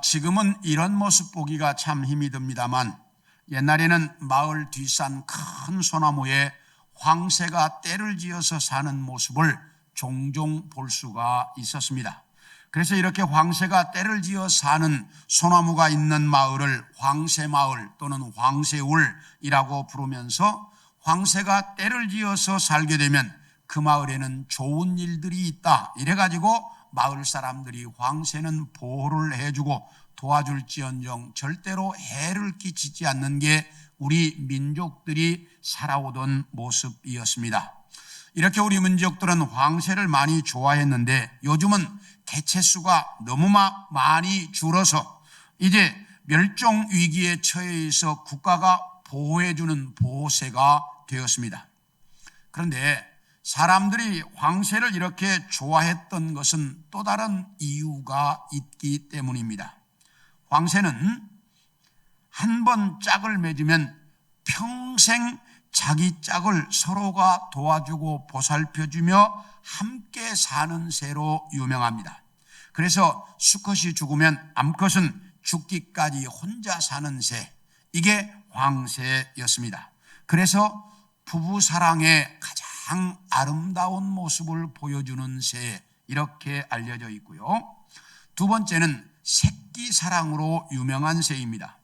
지금은 이런 모습 보기가 참 힘이 듭니다만 옛날에는 마을 뒷산 큰 소나무에 황새가 떼를 지어서 사는 모습을 종종 볼 수가 있었습니다. 그래서 이렇게 황새가 떼를 지어 사는 소나무가 있는 마을을 황새마을 또는 황새울이라고 부르면서 황새가 떼를 지어서 살게 되면 그 마을에는 좋은 일들이 있다, 이래가지고 마을 사람들이 황새는 보호를 해주고 도와줄지언정 절대로 해를 끼치지 않는 게 우리 민족들이 살아오던 모습이었습니다. 이렇게 우리 민족들은 황새를 많이 좋아했는데 요즘은 개체수가 너무 많이 줄어서 이제 멸종 위기에 처해 있어 국가가 보호해주는 보호새가 되었습니다. 그런데 사람들이 황새를 이렇게 좋아했던 것은 또 다른 이유가 있기 때문입니다. 황새는 한 번 짝을 맺으면 평생 자기 짝을 서로가 도와주고 보살펴주며 함께 사는 새로 유명합니다. 그래서 수컷이 죽으면 암컷은 죽기까지 혼자 사는 새, 이게 황새였습니다. 그래서 부부사랑의 가장 아름다운 모습을 보여주는 새, 이렇게 알려져 있고요. 두 번째는 새끼사랑으로 유명한 새입니다.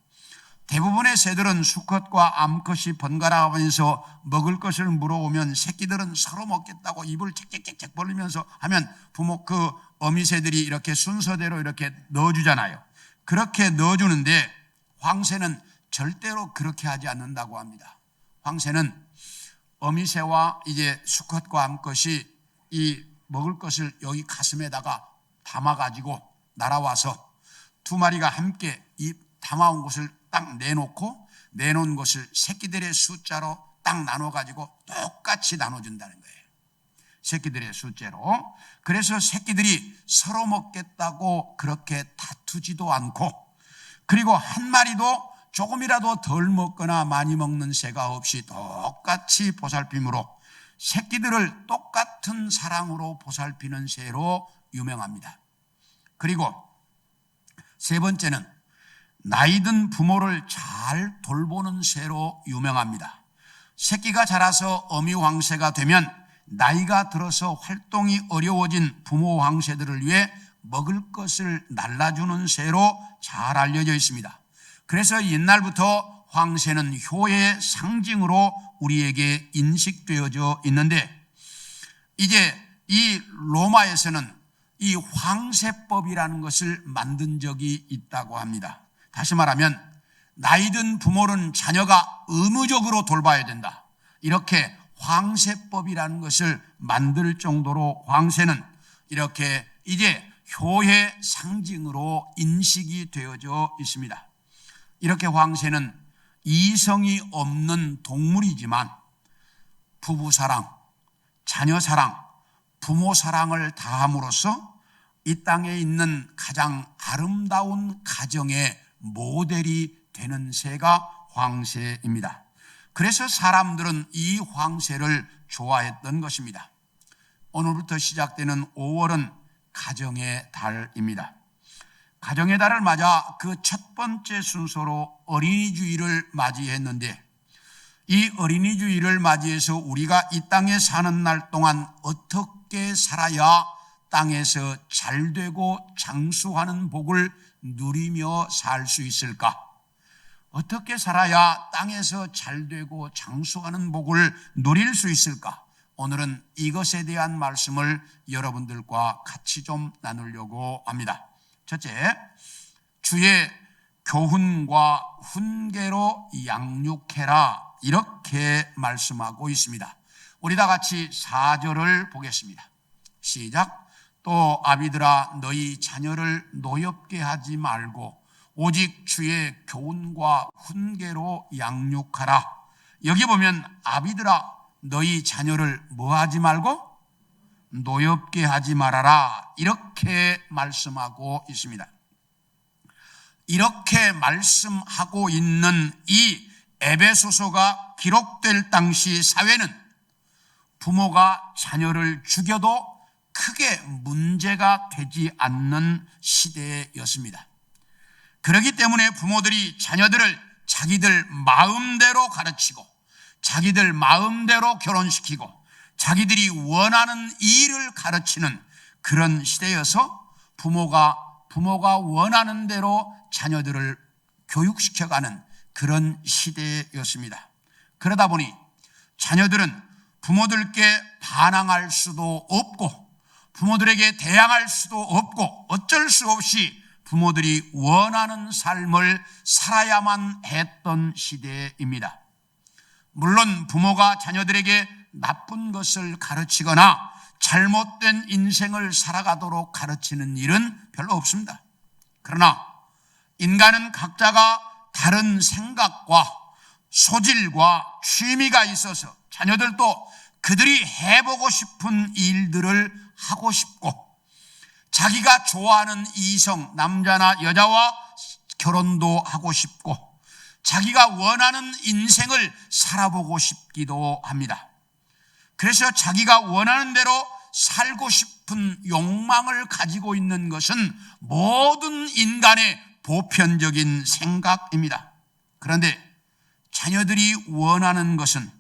대부분의 새들은 수컷과 암컷이 번갈아가면서 먹을 것을 물어오면 새끼들은 서로 먹겠다고 입을 짹짹짹짹 벌리면서 하면 어미새들이 이렇게 순서대로 이렇게 넣어주잖아요. 그렇게 넣어주는데 황새는 절대로 그렇게 하지 않는다고 합니다. 황새는 어미새와 이제 수컷과 암컷이 이 먹을 것을 여기 가슴에다가 담아가지고 날아와서 두 마리가 함께 이 담아온 것을 딱 내놓은 것을 새끼들의 숫자로 딱 나눠가지고 똑같이 나눠준다는 거예요. 새끼들의 숫자로. 그래서 새끼들이 서로 먹겠다고 그렇게 다투지도 않고, 그리고 한 마리도 조금이라도 덜 먹거나 많이 먹는 새가 없이 똑같이 보살핌으로 새끼들을 똑같은 사랑으로 보살피는 새로 유명합니다. 그리고 세 번째는 나이든 부모를 잘 돌보는 새로 유명합니다. 새끼가 자라서 어미 황새가 되면 나이가 들어서 활동이 어려워진 부모 황새들을 위해 먹을 것을 날라주는 새로 잘 알려져 있습니다. 그래서 옛날부터 황새는 효의 상징으로 우리에게 인식되어져 있는데, 이제 이 로마에서는 이 황새법이라는 것을 만든 적이 있다고 합니다. 다시 말하면 나이든 부모는 자녀가 의무적으로 돌봐야 된다, 이렇게 황새법이라는 것을 만들 정도로 황새는 이렇게 이제 효의 상징으로 인식이 되어져 있습니다. 이렇게 황새는 이성이 없는 동물이지만 부부사랑, 자녀사랑, 부모사랑을 다함으로써 이 땅에 있는 가장 아름다운 가정의 모델이 되는 새가 황새입니다. 그래서 사람들은 이 황새를 좋아했던 것입니다. 오늘부터 시작되는 5월은 가정의 달입니다. 가정의 달을 맞아 그 첫 번째 순서로 어린이 주일을 맞이했는데, 이 어린이 주일을 맞이해서 우리가 이 땅에 사는 날 동안 어떻게 살아야 땅에서 잘되고 장수하는 복을 누리며 살 수 있을까? 어떻게 살아야 땅에서 잘되고 장수하는 복을 누릴 수 있을까? 오늘은 이것에 대한 말씀을 여러분들과 같이 좀 나누려고 합니다. 첫째, 주의 교훈과 훈계로 양육해라, 이렇게 말씀하고 있습니다. 우리 다 같이 4절을 보겠습니다. 시작. 또 아비들아, 너희 자녀를 노엽게 하지 말고 오직 주의 교훈과 훈계로 양육하라. 여기 보면 아비들아, 너희 자녀를 뭐 하지 말고? 노엽게 하지 말아라, 이렇게 말씀하고 있습니다. 이렇게 말씀하고 있는 이 에베소서가 기록될 당시 사회는 부모가 자녀를 죽여도 크게 문제가 되지 않는 시대였습니다. 그렇기 때문에 부모들이 자녀들을 자기들 마음대로 가르치고 자기들 마음대로 결혼시키고 자기들이 원하는 일을 가르치는 그런 시대여서 부모가 원하는 대로 자녀들을 교육시켜가는 그런 시대였습니다. 그러다 보니 자녀들은 부모들께 반항할 수도 없고 부모들에게 대항할 수도 없고 어쩔 수 없이 부모들이 원하는 삶을 살아야만 했던 시대입니다. 물론 부모가 자녀들에게 나쁜 것을 가르치거나 잘못된 인생을 살아가도록 가르치는 일은 별로 없습니다. 그러나 인간은 각자가 다른 생각과 소질과 취미가 있어서 자녀들도 그들이 해보고 싶은 일들을 하고 싶고 자기가 좋아하는 이성, 남자나 여자와 결혼도 하고 싶고 자기가 원하는 인생을 살아보고 싶기도 합니다. 그래서 자기가 원하는 대로 살고 싶은 욕망을 가지고 있는 것은 모든 인간의 보편적인 생각입니다. 그런데 자녀들이 원하는 것은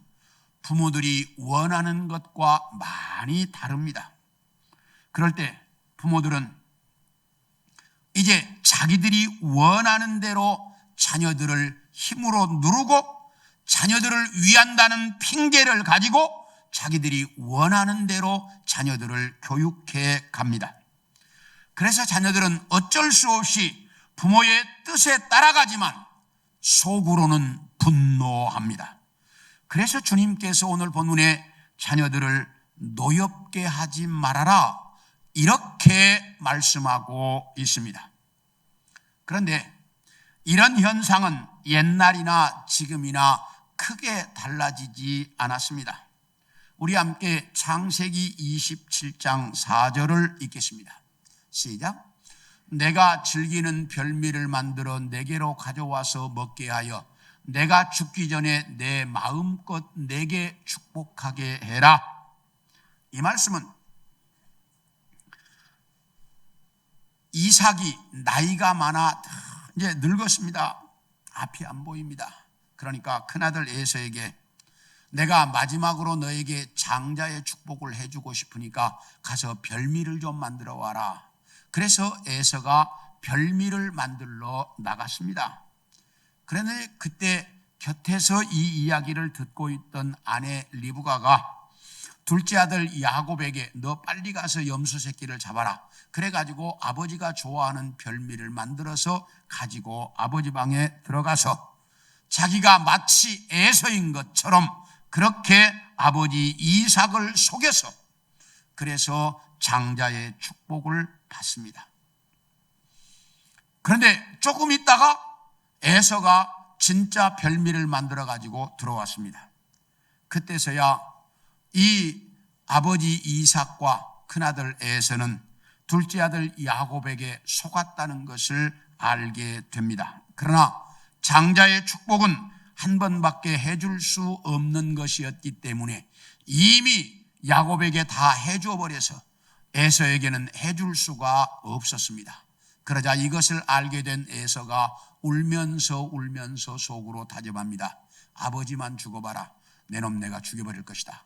부모들이 원하는 것과 많이 다릅니다. 그럴 때 부모들은 이제 자기들이 원하는 대로 자녀들을 힘으로 누르고 자녀들을 위한다는 핑계를 가지고 자기들이 원하는 대로 자녀들을 교육해 갑니다. 그래서 자녀들은 어쩔 수 없이 부모의 뜻에 따라가지만 속으로는 분노합니다. 그래서 주님께서 오늘 본문에 자녀들을 노엽게 하지 말아라 이렇게 말씀하고 있습니다. 그런데 이런 현상은 옛날이나 지금이나 크게 달라지지 않았습니다. 우리 함께 창세기 27장 4절을 읽겠습니다. 시작. 내가 즐기는 별미를 만들어 내게로 가져와서 먹게 하여 내가 죽기 전에 내 마음껏 내게 축복하게 해라. 이 말씀은 이삭이 나이가 많아 이제 늙었습니다. 앞이 안 보입니다. 그러니까 큰아들 에서에게 내가 마지막으로 너에게 장자의 축복을 해주고 싶으니까 가서 별미를 좀 만들어 와라. 그래서 에서가 별미를 만들러 나갔습니다. 그런데 그때 곁에서 이 이야기를 듣고 있던 아내 리브가가 둘째 아들 야곱에게 너 빨리 가서 염소 새끼를 잡아라. 그래가지고 아버지가 좋아하는 별미를 만들어서 가지고 아버지 방에 들어가서 자기가 마치 에서인 것처럼 그렇게 아버지 이삭을 속여서 그래서 장자의 축복을 받습니다. 그런데 조금 있다가 에서가 진짜 별미를 만들어 가지고 들어왔습니다. 그때서야 이 아버지 이삭과 큰아들 에서는 둘째 아들 야곱에게 속았다는 것을 알게 됩니다. 그러나 장자의 축복은 한 번밖에 해줄 수 없는 것이었기 때문에 이미 야곱에게 다 해줘 버려서 에서에게는 해줄 수가 없었습니다. 그러자 이것을 알게 된 에서가 울면서 속으로 다짐합니다. 아버지만 죽어봐라. 내 놈 내가 죽여버릴 것이다.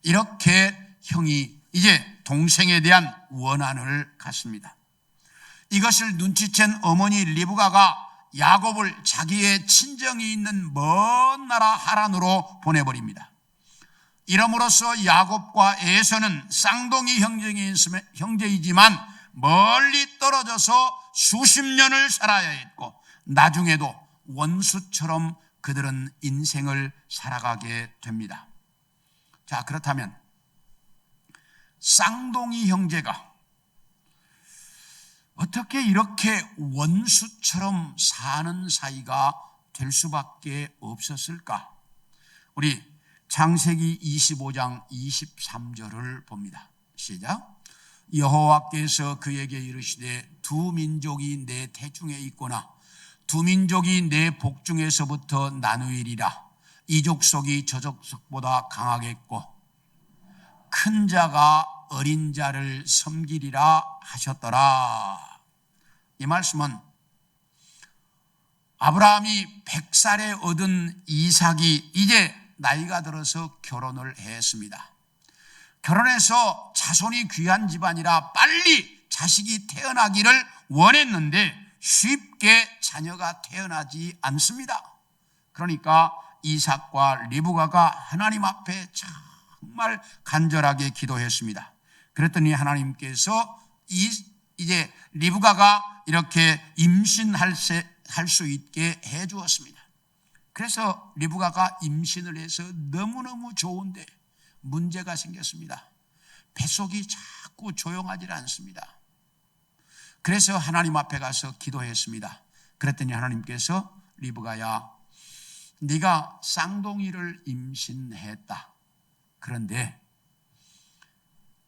이렇게 형이 이제 동생에 대한 원한을 갖습니다. 이것을 눈치챈 어머니 리브가가 야곱을 자기의 친정이 있는 먼 나라 하란으로 보내버립니다. 이러므로써 야곱과 에서는 쌍둥이 형제이지만 멀리 떨어져서 수십 년을 살아야 했고 나중에도 원수처럼 그들은 인생을 살아가게 됩니다. 자, 그렇다면 쌍둥이 형제가 어떻게 이렇게 원수처럼 사는 사이가 될 수밖에 없었을까? 우리 창세기 25장 23절을 봅니다. 시작. 여호와께서 그에게 이르시되 두 민족이 내 태중에 있거나 두 민족이 내 복중에서부터 나누이리라. 이 족속이 저 족속보다 강하겠고 큰 자가 어린 자를 섬기리라 하셨더라. 이 말씀은 아브라함이 100살에 얻은 이삭이 이제 나이가 들어서 결혼을 했습니다. 결혼해서 자손이 귀한 집안이라 빨리 자식이 태어나기를 원했는데 쉽게 자녀가 태어나지 않습니다. 그러니까 이삭과 리브가가 하나님 앞에 정말 간절하게 기도했습니다. 그랬더니 하나님께서 이제 리브가가 이렇게 임신할 수 있게 해 주었습니다. 그래서 리브가가 임신을 해서 너무너무 좋은데 문제가 생겼습니다. 뱃속이 자꾸 조용하지 않습니다. 그래서 하나님 앞에 가서 기도했습니다. 그랬더니 하나님께서 리브가야, 네가 쌍둥이를 임신했다. 그런데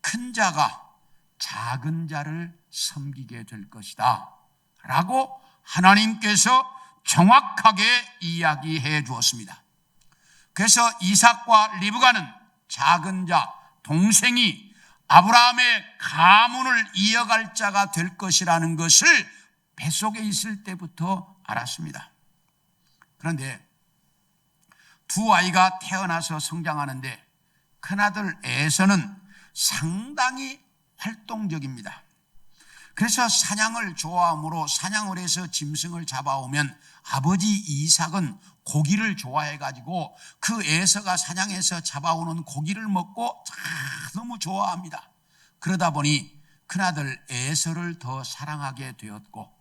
큰 자가 작은 자를 섬기게 될 것이다 라고 하나님께서 정확하게 이야기해 주었습니다. 그래서 이삭과 리브가는 작은 자, 동생이 아브라함의 가문을 이어갈 자가 될 것이라는 것을 뱃속에 있을 때부터 알았습니다. 그런데 두 아이가 태어나서 성장하는데 큰아들 에서는 상당히 활동적입니다. 그래서 사냥을 좋아하므로 사냥을 해서 짐승을 잡아오면 아버지 이삭은 고기를 좋아해가지고 그 에서가 사냥해서 잡아오는 고기를 먹고 너무 좋아합니다. 그러다 보니 큰아들 에서를 더 사랑하게 되었고,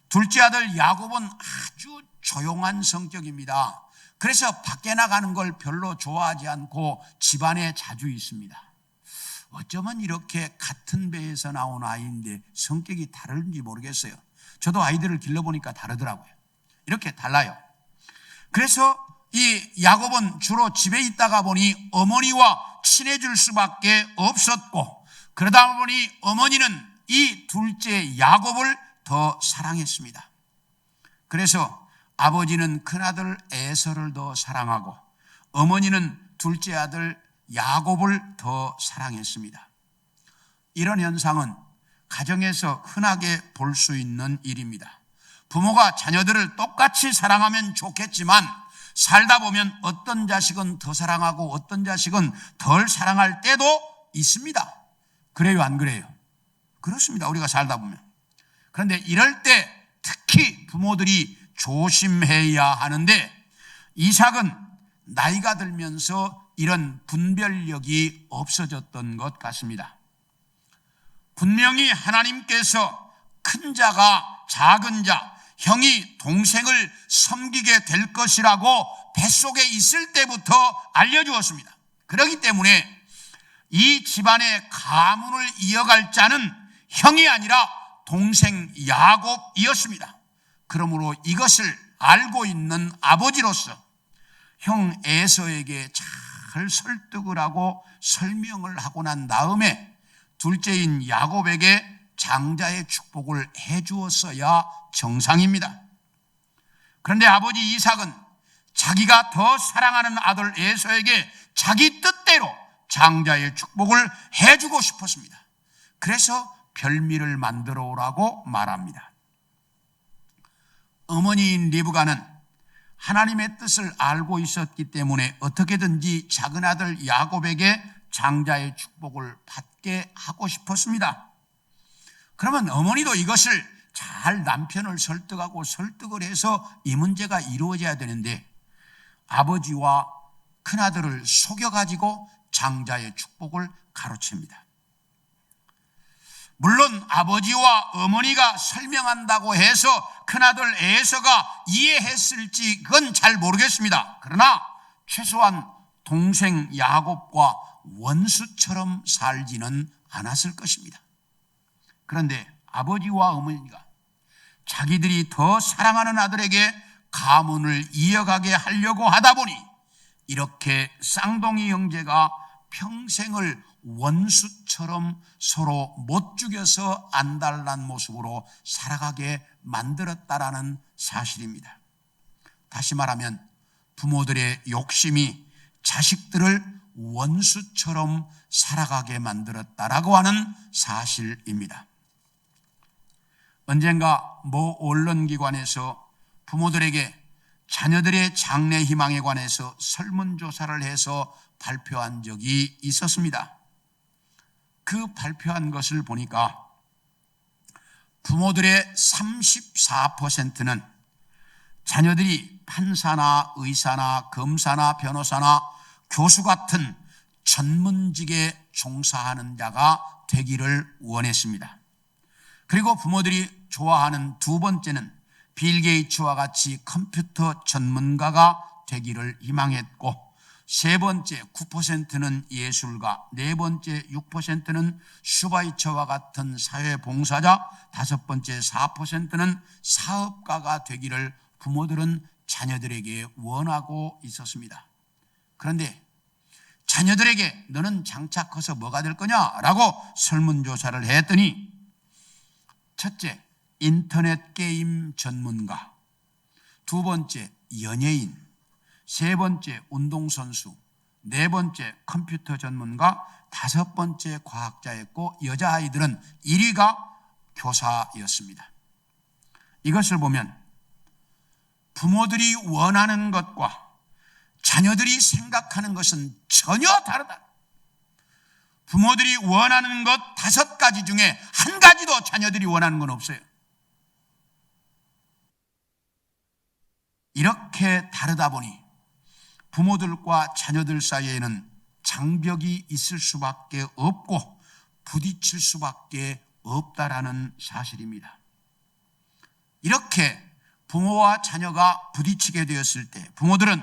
둘째 아들 야곱은 아주 조용한 성격입니다. 그래서 밖에 나가는 걸 별로 좋아하지 않고 집안에 자주 있습니다. 어쩌면 이렇게 같은 배에서 나온 아이인데 성격이 다른지 모르겠어요. 저도 아이들을 길러보니까 다르더라고요. 이렇게 달라요. 그래서 이 야곱은 주로 집에 있다가 보니 어머니와 친해질 수밖에 없었고, 그러다 보니 어머니는 이 둘째 야곱을 더 사랑했습니다. 그래서 아버지는 큰아들 에서를 더 사랑하고 어머니는 둘째 아들 야곱을 더 사랑했습니다. 이런 현상은 가정에서 흔하게 볼 수 있는 일입니다. 부모가 자녀들을 똑같이 사랑하면 좋겠지만 살다 보면 어떤 자식은 더 사랑하고 어떤 자식은 덜 사랑할 때도 있습니다. 그래요, 안 그래요? 그렇습니다. 우리가 살다 보면. 그런데 이럴 때 특히 부모들이 조심해야 하는데, 이삭은 나이가 들면서 이런 분별력이 없어졌던 것 같습니다. 분명히 하나님께서 큰 자가 작은 자, 형이 동생을 섬기게 될 것이라고 뱃속에 있을 때부터 알려주었습니다. 그렇기 때문에 이 집안의 가문을 이어갈 자는 형이 아니라 동생 야곱이었습니다. 그러므로 이것을 알고 있는 아버지로서 형 에서에게 잘 설득을 하고 설명을 하고 난 다음에 둘째인 야곱에게 장자의 축복을 해 주었어야 정상입니다. 그런데 아버지 이삭은 자기가 더 사랑하는 아들 에서에게 자기 뜻대로 장자의 축복을 해 주고 싶었습니다. 그래서 별미를 만들어 오라고 말합니다. 어머니인 리브가는 하나님의 뜻을 알고 있었기 때문에 어떻게든지 작은 아들 야곱에게 장자의 축복을 받게 하고 싶었습니다. 그러면 어머니도 이것을 잘 남편을 설득하고 설득을 해서 이 문제가 이루어져야 되는데, 아버지와 큰아들을 속여가지고 장자의 축복을 가로챕니다. 물론 아버지와 어머니가 설명한다고 해서 큰아들 에서가 이해했을지 그건 잘 모르겠습니다. 그러나 최소한 동생 야곱과 원수처럼 살지는 않았을 것입니다. 그런데 아버지와 어머니가 자기들이 더 사랑하는 아들에게 가문을 이어가게 하려고 하다 보니 이렇게 쌍둥이 형제가 평생을 원수처럼 서로 못 죽여서 안달난 모습으로 살아가게 만들었다라는 사실입니다. 다시 말하면 부모들의 욕심이 자식들을 원수처럼 살아가게 만들었다라고 하는 사실입니다. 언젠가 모 언론기관에서 부모들에게 자녀들의 장래 희망에 관해서 설문조사를 해서 발표한 적이 있었습니다. 그 발표한 것을 보니까 부모들의 34%는 자녀들이 판사나 의사나 검사나 변호사나 교수 같은 전문직에 종사하는 자가 되기를 원했습니다. 그리고 부모들이 좋아하는 두 번째는 빌 게이츠와 같이 컴퓨터 전문가가 되기를 희망했고, 세 번째 9%는 예술가, 네 번째 6%는 슈바이처와 같은 사회봉사자, 다섯 번째 4%는 사업가가 되기를 부모들은 자녀들에게 원하고 있었습니다. 그런데 자녀들에게 너는 장차 커서 뭐가 될 거냐라고 설문조사를 했더니, 첫째 인터넷 게임 전문가, 두 번째 연예인, 세 번째 운동선수, 네 번째 컴퓨터 전문가, 다섯 번째 과학자였고 여자아이들은 1위가 교사였습니다. 이것을 보면 부모들이 원하는 것과 자녀들이 생각하는 것은 전혀 다르다. 부모들이 원하는 것 5가지 중에 한 가지도 자녀들이 원하는 건 없어요. 이렇게 다르다 보니 부모들과 자녀들 사이에는 장벽이 있을 수밖에 없고 부딪힐 수밖에 없다라는 사실입니다. 이렇게 부모와 자녀가 부딪히게 되었을 때 부모들은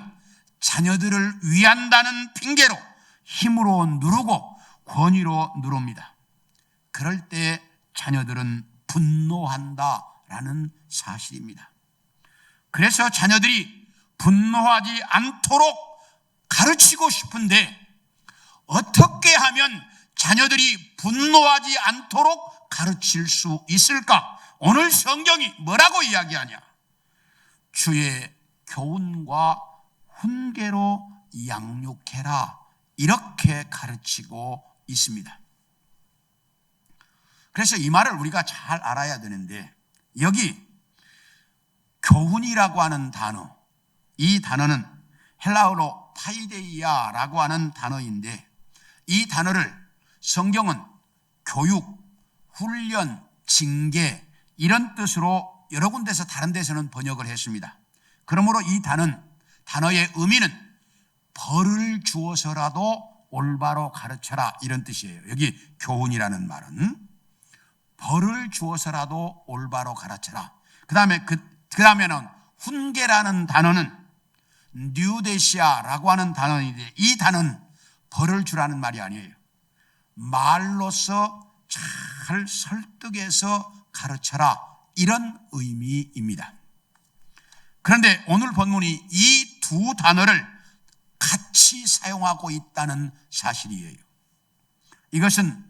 자녀들을 위한다는 핑계로 힘으로 누르고 권위로 누릅니다. 그럴 때 자녀들은 분노한다라는 사실입니다. 그래서 자녀들이 분노하지 않도록 가르치고 싶은데 어떻게 하면 자녀들이 분노하지 않도록 가르칠 수 있을까? 오늘 성경이 뭐라고 이야기하냐? 주의 교훈과 훈계로 양육해라, 이렇게 가르치고 있습니다. 그래서 이 말을 우리가 잘 알아야 되는데, 여기 교훈이라고 하는 단어, 이 단어는 헬라어로 파이데이아라고 하는 단어인데, 이 단어를 성경은 교육, 훈련, 징계 이런 뜻으로 여러 군데서 다른 데서는 번역을 했습니다. 그러므로 이 단어의 의미는 벌을 주어서라도 올바로 가르쳐라, 이런 뜻이에요. 여기 교훈이라는 말은 벌을 주어서라도 올바로 가르쳐라. 그다음에는 훈계라는 단어는 뉴데시아라고 하는 단어인데, 이 단어는 벌을 주라는 말이 아니에요. 말로서 잘 설득해서 가르쳐라, 이런 의미입니다. 그런데 오늘 본문이 이 두 단어를 같이 사용하고 있다는 사실이에요. 이것은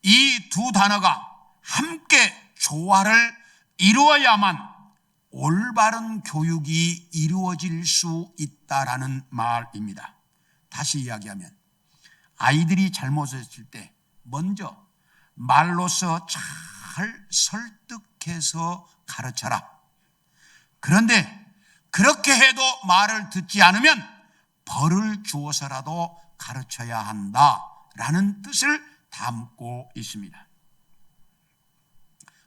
이 두 단어가 함께 조화를 이루어야만 올바른 교육이 이루어질 수 있다라는 말입니다. 다시 이야기하면 아이들이 잘못했을 때 먼저 말로서 잘 설득해서 가르쳐라. 그런데 그렇게 해도 말을 듣지 않으면 벌을 주어서라도 가르쳐야 한다라는 뜻을 담고 있습니다.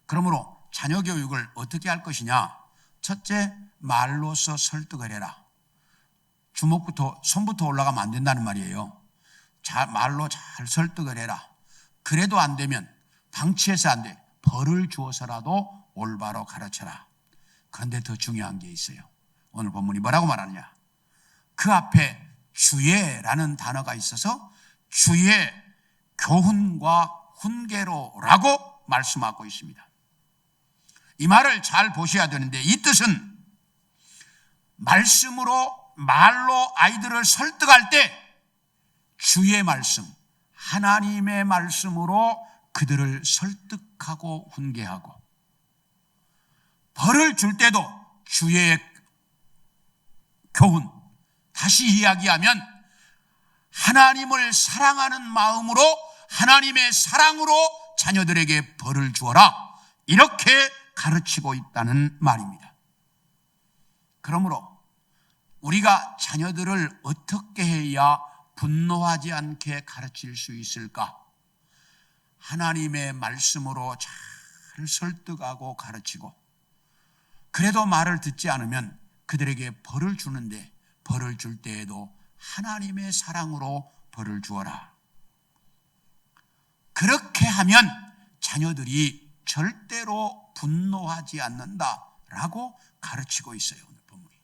그러므로 자녀 교육을 어떻게 할 것이냐? 첫째, 말로서 설득을 해라. 손부터 올라가면 안 된다는 말이에요. 말로 잘 설득을 해라. 그래도 안 되면, 방치해서 안 돼, 벌을 주어서라도 올바로 가르쳐라. 그런데 더 중요한 게 있어요. 오늘 본문이 뭐라고 말하느냐? 그 앞에 주의라는 단어가 있어서 주의 교훈과 훈계로라고 말씀하고 있습니다. 이 말을 잘 보셔야 되는데, 이 뜻은 말로 아이들을 설득할 때 주의 말씀, 하나님의 말씀으로 그들을 설득하고 훈계하고, 벌을 줄 때도 주의 교훈, 다시 이야기하면 하나님을 사랑하는 마음으로, 하나님의 사랑으로 자녀들에게 벌을 주어라, 이렇게 가르치고 있다는 말입니다. 그러므로 우리가 자녀들을 어떻게 해야 분노하지 않게 가르칠 수 있을까? 하나님의 말씀으로 잘 설득하고 가르치고, 그래도 말을 듣지 않으면 그들에게 벌을 주는데, 벌을 줄 때에도 하나님의 사랑으로 벌을 주어라. 그렇게 하면 자녀들이 절대로 분노하지 않는다라고 가르치고 있어요, 오늘 본문이.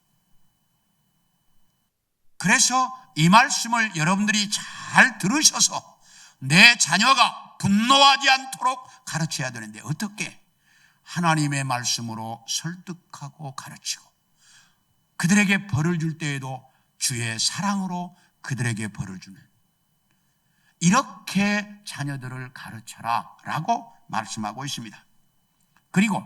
그래서 이 말씀을 여러분들이 잘 들으셔서 내 자녀가 분노하지 않도록 가르쳐야 되는데, 어떻게? 하나님의 말씀으로 설득하고 가르치고, 그들에게 벌을 줄 때에도 주의 사랑으로 그들에게 벌을 주는, 이렇게 자녀들을 가르쳐라 라고 말씀하고 있습니다. 그리고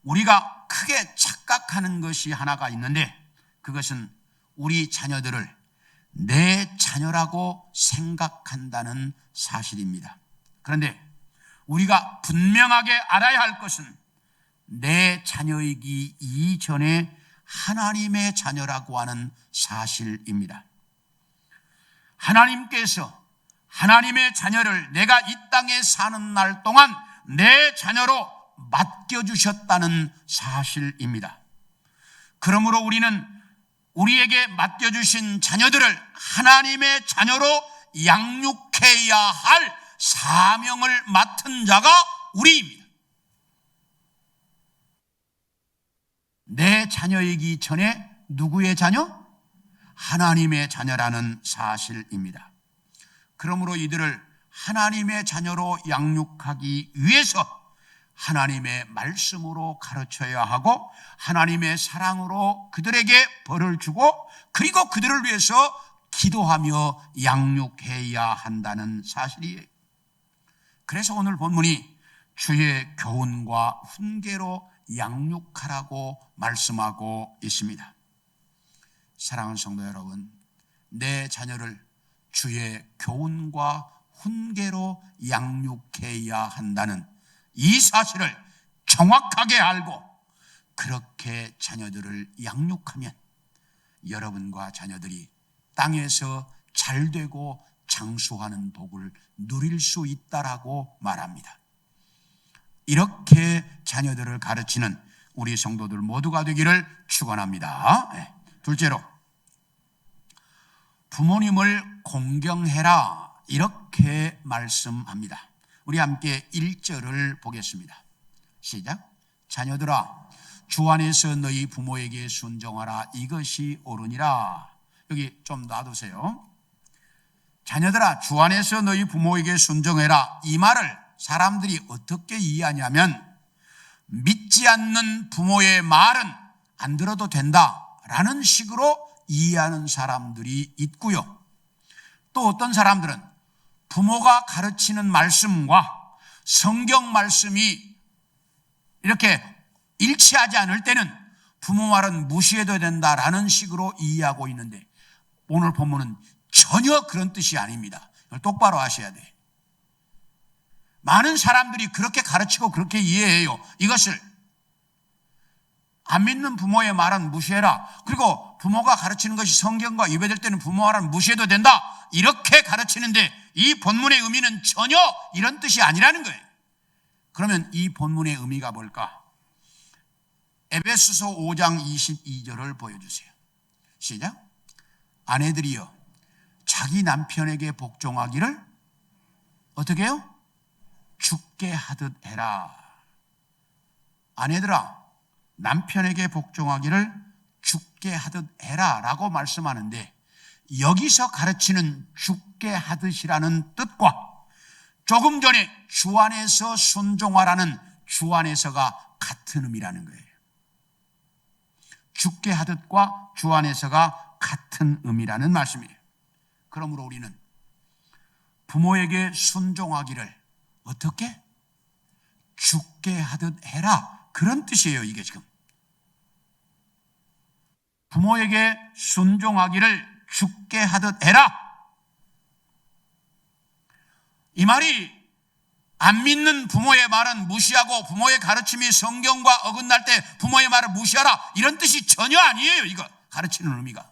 우리가 크게 착각하는 것이 하나가 있는데, 그것은 우리 자녀들을 내 자녀라고 생각한다는 사실입니다. 그런데 우리가 분명하게 알아야 할 것은 내 자녀이기 이전에 하나님의 자녀라고 하는 사실입니다. 하나님께서 하나님의 자녀를 내가 이 땅에 사는 날 동안 내 자녀로 맡겨주셨다는 사실입니다. 그러므로 우리는 우리에게 맡겨주신 자녀들을 하나님의 자녀로 양육해야 할 사명을 맡은 자가 우리입니다. 내 자녀이기 전에 누구의 자녀? 하나님의 자녀라는 사실입니다. 그러므로 이들을 하나님의 자녀로 양육하기 위해서 하나님의 말씀으로 가르쳐야 하고, 하나님의 사랑으로 그들에게 벌을 주고, 그리고 그들을 위해서 기도하며 양육해야 한다는 사실이에요. 그래서 오늘 본문이 주의 교훈과 훈계로 양육하라고 말씀하고 있습니다. 사랑하는 성도 여러분, 내 자녀를 주의 교훈과 훈계로 양육해야 한다는 이 사실을 정확하게 알고 그렇게 자녀들을 양육하면 여러분과 자녀들이 땅에서 잘되고 장수하는 복을 누릴 수 있다라고 말합니다. 이렇게 자녀들을 가르치는 우리 성도들 모두가 되기를 축원합니다. 둘째로, 부모님을 공경해라, 이렇게 말씀합니다. 우리 함께 1절을 보겠습니다. 시작. 자녀들아, 주 안에서 너희 부모에게 순종하라, 이것이 옳으니라. 여기 좀 놔두세요. 자녀들아, 주 안에서 너희 부모에게 순종해라, 이 말을 사람들이 어떻게 이해하냐면, 믿지 않는 부모의 말은 안 들어도 된다라는 식으로 이해하는 사람들이 있고요. 또 어떤 사람들은 부모가 가르치는 말씀과 성경 말씀이 이렇게 일치하지 않을 때는 부모 말은 무시해도 된다라는 식으로 이해하고 있는데, 오늘 본문은 전혀 그런 뜻이 아닙니다. 이걸 똑바로 아셔야 돼. 많은 사람들이 그렇게 가르치고 그렇게 이해해요. 이것을 안 믿는 부모의 말은 무시해라, 그리고 부모가 가르치는 것이 성경과 위배될 때는 부모 말은 무시해도 된다, 이렇게 가르치는데, 이 본문의 의미는 전혀 이런 뜻이 아니라는 거예요. 그러면 이 본문의 의미가 뭘까? 에베소서 5장 22절을 보여주세요. 시작. 아내들이여, 자기 남편에게 복종하기를 어떻게 해요? 죽게 하듯 해라. 아내들아, 남편에게 복종하기를 죽게 하듯 해라 라고 말씀하는데, 여기서 가르치는 죽게 하듯이라는 뜻과 조금 전에 주 안에서 순종하라는 주 안에서가 같은 의미라는 거예요. 죽게 하듯과 주 안에서가 같은 의미라는 말씀이에요. 그러므로 우리는 부모에게 순종하기를 어떻게? 죽게 하듯 해라, 그런 뜻이에요. 이게 지금 부모에게 순종하기를 죽게 하듯 해라, 이 말이 안 믿는 부모의 말은 무시하고 부모의 가르침이 성경과 어긋날 때 부모의 말을 무시하라, 이런 뜻이 전혀 아니에요. 이거 가르치는 의미가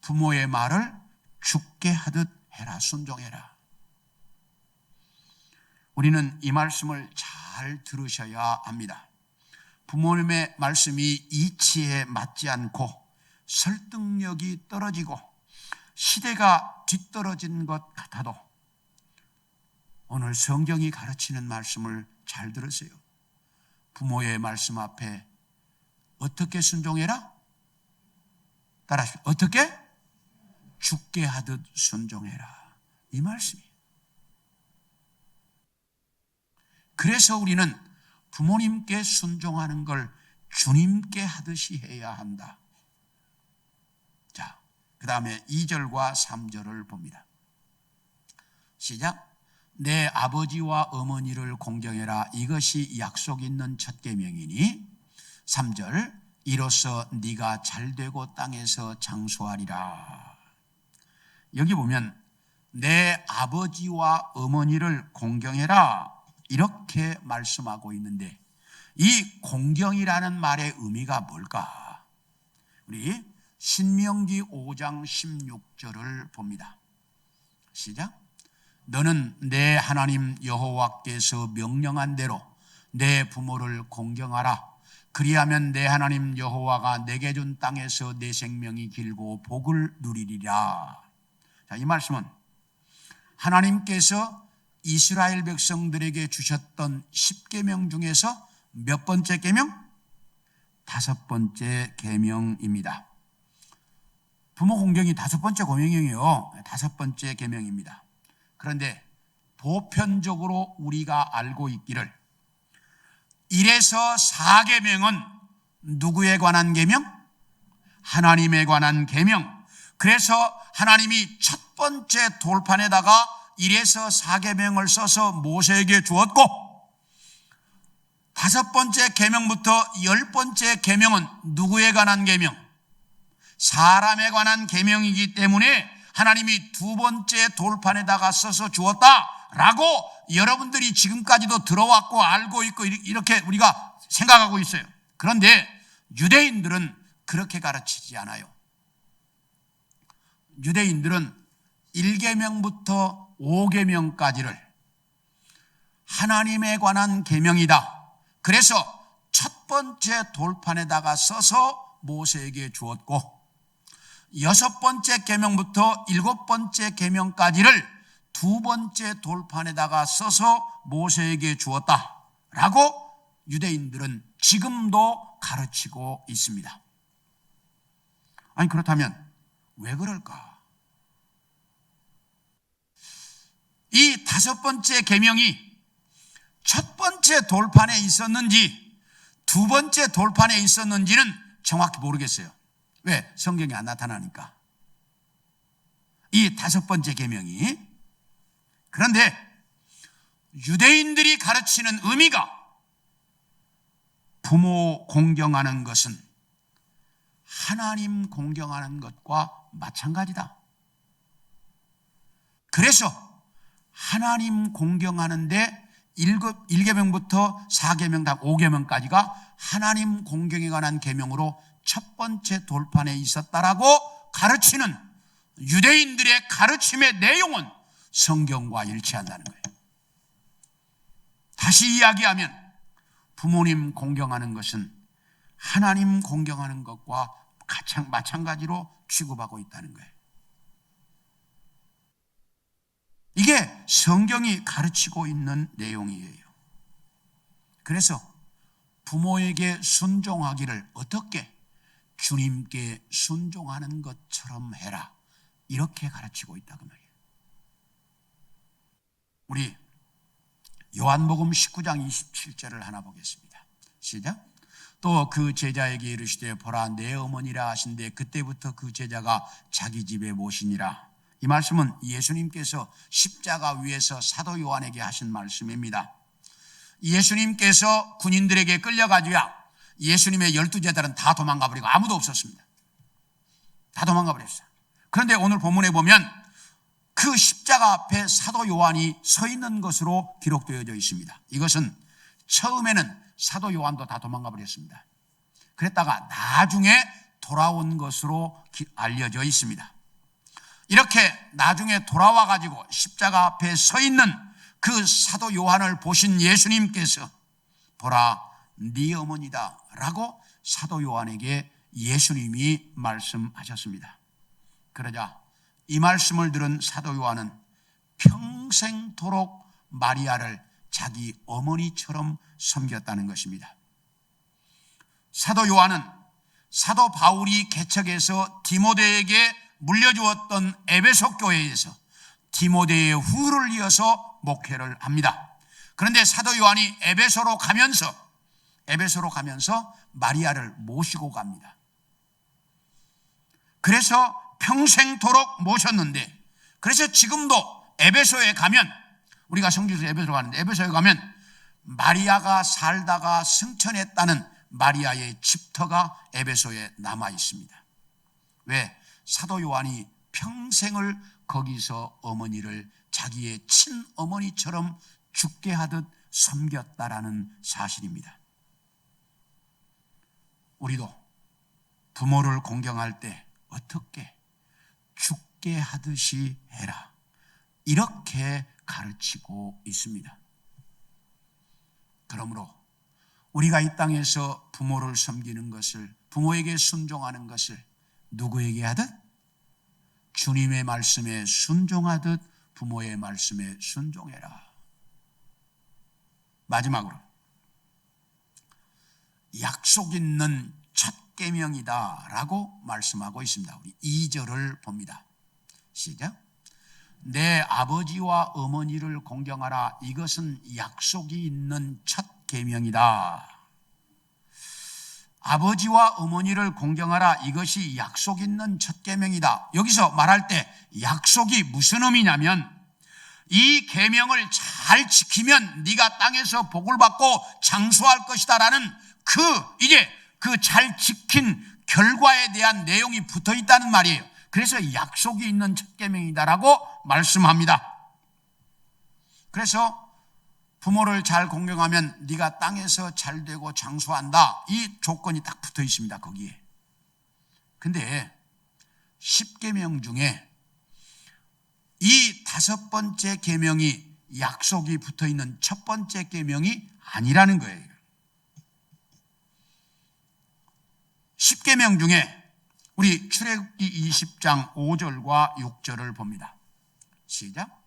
부모의 말을 죽게 하듯 해라, 순종해라. 우리는 이 말씀을 잘 들으셔야 합니다. 부모님의 말씀이 이치에 맞지 않고 설득력이 떨어지고 시대가 뒤떨어진 것 같아도 오늘 성경이 가르치는 말씀을 잘 들으세요. 부모의 말씀 앞에 어떻게 순종해라? 따라하십시오. 어떻게? 죽게 하듯 순종해라. 이 말씀이에요. 그래서 우리는 부모님께 순종하는 걸 주님께 하듯이 해야 한다. 자, 그 다음에 2절과 3절을 봅니다. 시작. 내 아버지와 어머니를 공경해라. 이것이 약속 있는 첫 계명이니. 3절. 이로써 네가 잘되고 땅에서 장수하리라. 여기 보면 내 아버지와 어머니를 공경해라, 이렇게 말씀하고 있는데 이 공경이라는 말의 의미가 뭘까? 우리 신명기 5장 16절을 봅니다. 시작. 너는 내 하나님 여호와께서 명령한 대로 내 부모를 공경하라. 그리하면 내 하나님 여호와가 내게 준 땅에서 내 생명이 길고 복을 누리리라. 자, 이 말씀은 하나님께서 이스라엘 백성들에게 주셨던 10계명 중에서 몇 번째 계명? 5번째 계명입니다. 부모 공경이 5번째 계명이에요. 5번째 계명입니다. 그런데 보편적으로 우리가 알고 있기를 1에서 4계명은 누구에 관한 계명? 하나님에 관한 계명. 그래서 하나님이 첫 번째 돌판에다가 1에서 4계명을 써서 모세에게 주었고 5번째 계명부터 10번째 계명은 누구에 관한 계명? 사람에 관한 계명이기 때문에 하나님이 2번째 돌판에다가 써서 주었다라고 여러분들이 지금까지도 들어왔고 알고 있고 이렇게 우리가 생각하고 있어요. 그런데 유대인들은 그렇게 가르치지 않아요. 유대인들은 1계명부터 5계명까지를 하나님에 관한 계명이다. 그래서 첫 번째 돌판에다가 써서 모세에게 주었고 6번째 계명부터 7번째 계명까지를 2번째 돌판에다가 써서 모세에게 주었다라고 유대인들은 지금도 가르치고 있습니다. 아니, 그렇다면 왜 그럴까? 이 5번째 계명이 첫 번째 돌판에 있었는지 2번째 돌판에 있었는지는 정확히 모르겠어요. 왜? 성경이 안 나타나니까. 이 5번째 계명이. 그런데 유대인들이 가르치는 의미가 부모 공경하는 것은 하나님 공경하는 것과 마찬가지다. 그래서 하나님 공경하는데 1계명부터 4계명, 5계명까지가 하나님 공경에 관한 계명으로 첫 번째 돌판에 있었다라고 가르치는 유대인들의 가르침의 내용은 성경과 일치한다는 거예요. 다시 이야기하면 부모님 공경하는 것은 하나님 공경하는 것과 마찬가지로 취급하고 있다는 거예요. 이게 성경이 가르치고 있는 내용이에요. 그래서 부모에게 순종하기를 어떻게? 주님께 순종하는 것처럼 해라, 이렇게 가르치고 있다고 말이에요. 우리 요한복음 19장 27절을 하나 보겠습니다. 시작. 또 그 제자에게 이르시되 보라 내 어머니라 하신대 그때부터 그 제자가 자기 집에 모시니라. 이 말씀은 예수님께서 십자가 위에서 사도 요한에게 하신 말씀입니다. 예수님께서 군인들에게 끌려가지고 예수님의 12제자들은 다 도망가 버리고 아무도 없었습니다. 다 도망가 버렸어요. 그런데 오늘 본문에 보면 그 십자가 앞에 사도 요한이 서 있는 것으로 기록되어져 있습니다. 이것은 처음에는 사도 요한도 다 도망가 버렸습니다. 그랬다가 나중에 돌아온 것으로 알려져 있습니다. 이렇게 나중에 돌아와 가지고 십자가 앞에 서 있는 그 사도 요한을 보신 예수님께서 보라 네 어머니다 라고 사도 요한에게 예수님이 말씀하셨습니다. 그러자 이 말씀을 들은 사도 요한은 평생토록 마리아를 자기 어머니처럼 섬겼다는 것입니다. 사도 요한은 사도 바울이 개척해서 디모데에게 물려주었던 에베소 교회에서 디모데의 후를 이어서 목회를 합니다. 그런데 사도 요한이 에베소로 가면서 마리아를 모시고 갑니다. 그래서 평생토록 모셨는데, 그래서 지금도 에베소에 가면, 우리가 성지에서 에베소로 가는데 에베소에 가면 마리아가 살다가 승천했다는 마리아의 집터가 에베소에 남아 있습니다. 왜? 사도 요한이 평생을 거기서 어머니를 자기의 친어머니처럼 죽게 하듯 섬겼다라는 사실입니다. 우리도 부모를 공경할 때 어떻게 죽게 하듯이 해라, 이렇게 가르치고 있습니다. 그러므로 우리가 이 땅에서 부모를 섬기는 것을, 부모에게 순종하는 것을 누구에게 하듯? 주님의 말씀에 순종하듯 부모의 말씀에 순종해라. 마지막으로 약속 있는 첫 계명이다 라고 말씀하고 있습니다. 우리 2절을 봅니다. 시작. 내 아버지와 어머니를 공경하라. 이것은 약속이 있는 첫 계명이다. 아버지와 어머니를 공경하라. 이것이 약속 있는 첫 계명이다. 여기서 말할 때 약속이 무슨 의미냐면, 이 계명을 잘 지키면 네가 땅에서 복을 받고 장수할 것이다라는 그 잘 지킨 결과에 대한 내용이 붙어 있다는 말이에요. 그래서 약속이 있는 첫 계명이다라고 말씀합니다. 그래서 부모를 잘 공경하면 네가 땅에서 잘 되고 장수한다, 이 조건이 딱 붙어 있습니다. 거기에. 근데 10계명 중에 이 5번째 계명이 약속이 붙어 있는 첫 번째 계명이 아니라는 거예요. 10계명 중에 우리 출애굽기 20장 5절과 6절을 봅니다. 시작.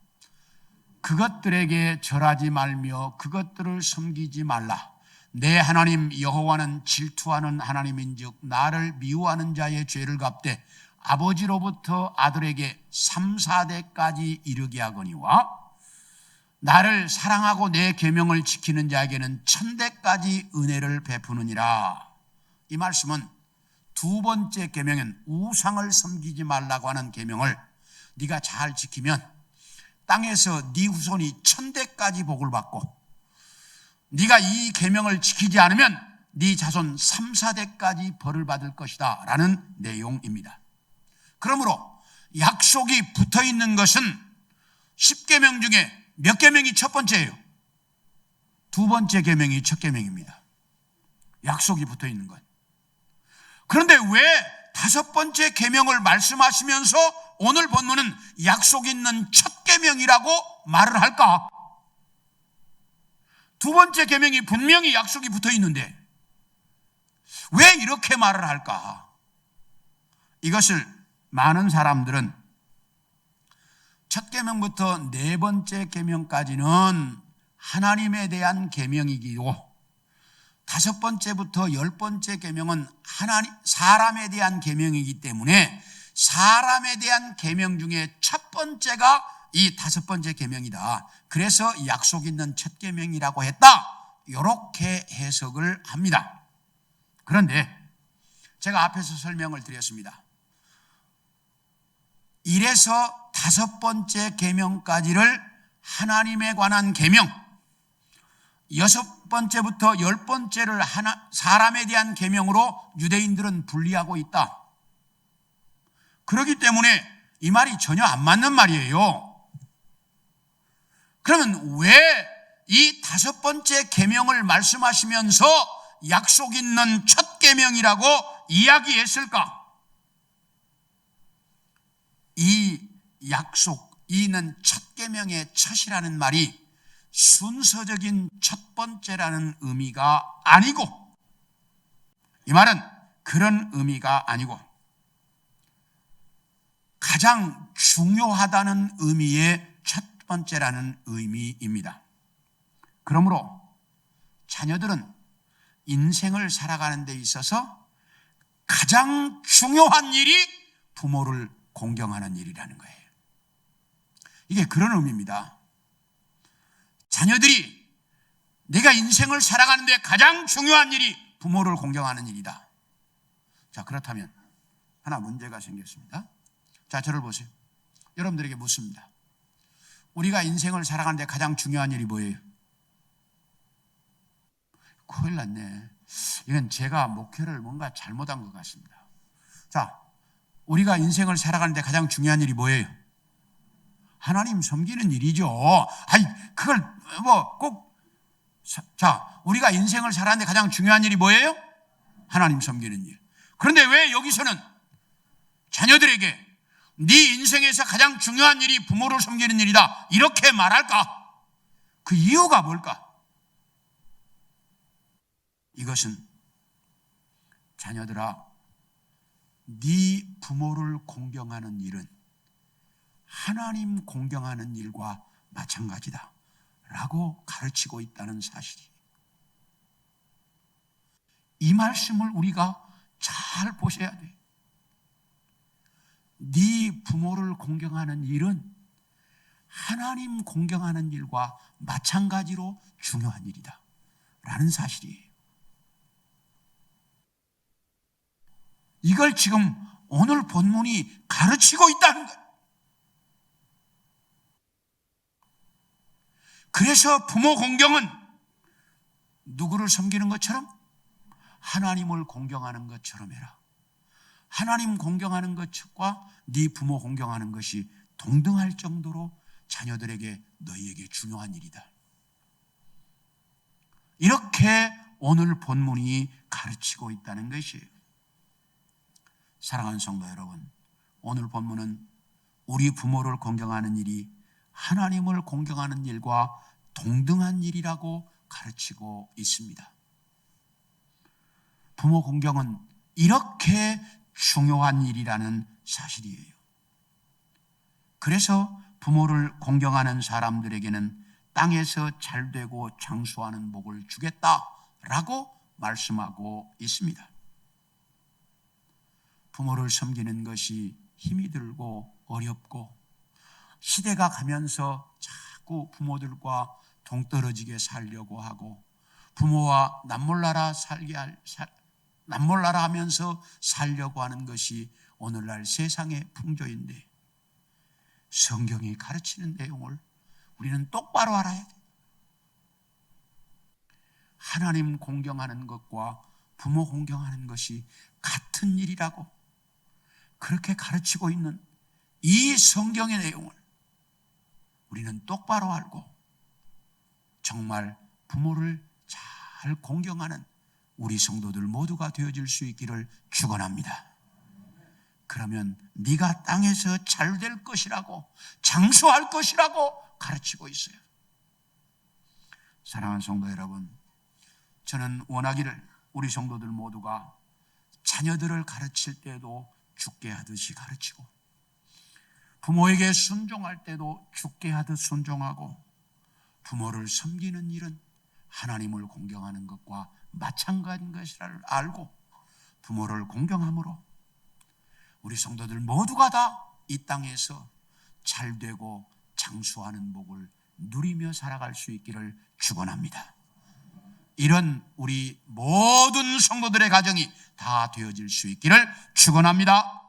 그것들에게 절하지 말며 그것들을 섬기지 말라. 내 하나님 여호와는 질투하는 하나님인즉 나를 미워하는 자의 죄를 갚되 아버지로부터 아들에게 3, 4대까지 이르게 하거니와 나를 사랑하고 내 계명을 지키는 자에게는 1000대까지 은혜를 베푸느니라. 이 말씀은 두 번째 계명은 우상을 섬기지 말라고 하는 계명을 네가 잘 지키면 땅에서 네 후손이 1000대까지 복을 받고, 네가 이 계명을 지키지 않으면 네 자손 3, 4대까지 벌을 받을 것이다 라는 내용입니다. 그러므로 약속이 붙어 있는 것은 10계명 중에 몇 계명이 첫 번째예요? 두 번째 계명이 첫 계명입니다. 약속이 붙어 있는 것. 그런데 왜 5번째 계명을 말씀하시면서 오늘 본문은 약속 있는 첫 계명이라고 말을 할까? 두 번째 계명이 분명히 약속이 붙어 있는데 왜 이렇게 말을 할까? 이것을 많은 사람들은 첫 계명부터 네 번째 계명까지는 하나님에 대한 계명이기도, 5번째부터 10번째 계명은 사람에 대한 계명이기 때문에 사람에 대한 계명 중에 첫 번째가 이 5번째 계명이다. 그래서 약속 있는 첫 계명이라고 했다. 이렇게 해석을 합니다. 그런데 제가 앞에서 설명을 드렸습니다. 1에서 5번째 계명까지를 하나님에 관한 계명, 6번째부터 10번째를 사람에 대한 계명으로 유대인들은 분리하고 있다. 그렇기 때문에 이 말이 전혀 안 맞는 말이에요. 그러면 왜 이 5번째 계명을 말씀하시면서 약속 있는 첫 계명이라고 이야기했을까? 이 약속, 이는 첫 계명의 첫이라는 말이 순서적인 첫 번째라는 의미가 아니고, 이 말은 그런 의미가 아니고 가장 중요하다는 의미의 첫 번째라는 의미입니다. 그러므로 자녀들은 인생을 살아가는 데 있어서 가장 중요한 일이 부모를 공경하는 일이라는 거예요. 이게 그런 의미입니다. 자녀들이 내가 인생을 살아가는 데 가장 중요한 일이 부모를 공경하는 일이다. 자, 그렇다면 하나 문제가 생겼습니다. 자, 저를 보세요. 여러분들에게 묻습니다. 우리가 인생을 살아가는 데 가장 중요한 일이 뭐예요? 큰일 났네. 이건 제가 목회를 뭔가 잘못한 것 같습니다. 자, 우리가 인생을 살아가는 데 가장 중요한 일이 뭐예요? 하나님 섬기는 일이죠. 아니, 그걸 꼭. 자, 우리가 인생을 살아가는 데 가장 중요한 일이 뭐예요? 하나님 섬기는 일. 그런데 왜 여기서는 자녀들에게 네 인생에서 가장 중요한 일이 부모를 섬기는 일이다 이렇게 말할까? 그 이유가 뭘까? 이것은 자녀들아, 네 부모를 공경하는 일은 하나님 공경하는 일과 마찬가지다 라고 가르치고 있다는 사실이, 이 말씀을 우리가 잘 보셔야 돼. 네 부모를 공경하는 일은 하나님 공경하는 일과 마찬가지로 중요한 일이다 라는 사실이에요. 이걸 지금 오늘 본문이 가르치고 있다는 거예요. 그래서 부모 공경은 누구를 섬기는 것처럼? 하나님을 공경하는 것처럼 해라. 하나님 공경하는 것과 네 부모 공경하는 것이 동등할 정도로 자녀들에게 너희에게 중요한 일이다. 이렇게 오늘 본문이 가르치고 있다는 것이에요. 사랑하는 성도 여러분, 오늘 본문은 우리 부모를 공경하는 일이 하나님을 공경하는 일과 동등한 일이라고 가르치고 있습니다. 부모 공경은 이렇게 중요한 일이라는 사실이에요. 그래서 부모를 공경하는 사람들에게는 땅에서 잘되고 장수하는 복을 주겠다라고 말씀하고 있습니다. 부모를 섬기는 것이 힘이 들고 어렵고 시대가 가면서 자꾸 부모들과 동떨어지게 살려고 하고 부모와 남몰라라 하면서 살려고 하는 것이 오늘날 세상의 풍조인데, 성경이 가르치는 내용을 우리는 똑바로 알아야 돼. 하나님 공경하는 것과 부모 공경하는 것이 같은 일이라고 그렇게 가르치고 있는 이 성경의 내용을 우리는 똑바로 알고 정말 부모를 잘 공경하는 우리 성도들 모두가 되어질 수 있기를 축원합니다. 그러면 네가 땅에서 잘 될 것이라고, 장수할 것이라고 가르치고 있어요. 사랑하는 성도 여러분, 저는 원하기를 우리 성도들 모두가 자녀들을 가르칠 때도 죽게 하듯이 가르치고, 부모에게 순종할 때도 죽게 하듯 순종하고, 부모를 섬기는 일은 하나님을 공경하는 것과 마찬가지인 것을 알고 부모를 공경함으로 우리 성도들 모두가 다 이 땅에서 잘되고 장수하는 복을 누리며 살아갈 수 있기를 축원합니다. 이런 우리 모든 성도들의 가정이 다 되어질 수 있기를 축원합니다.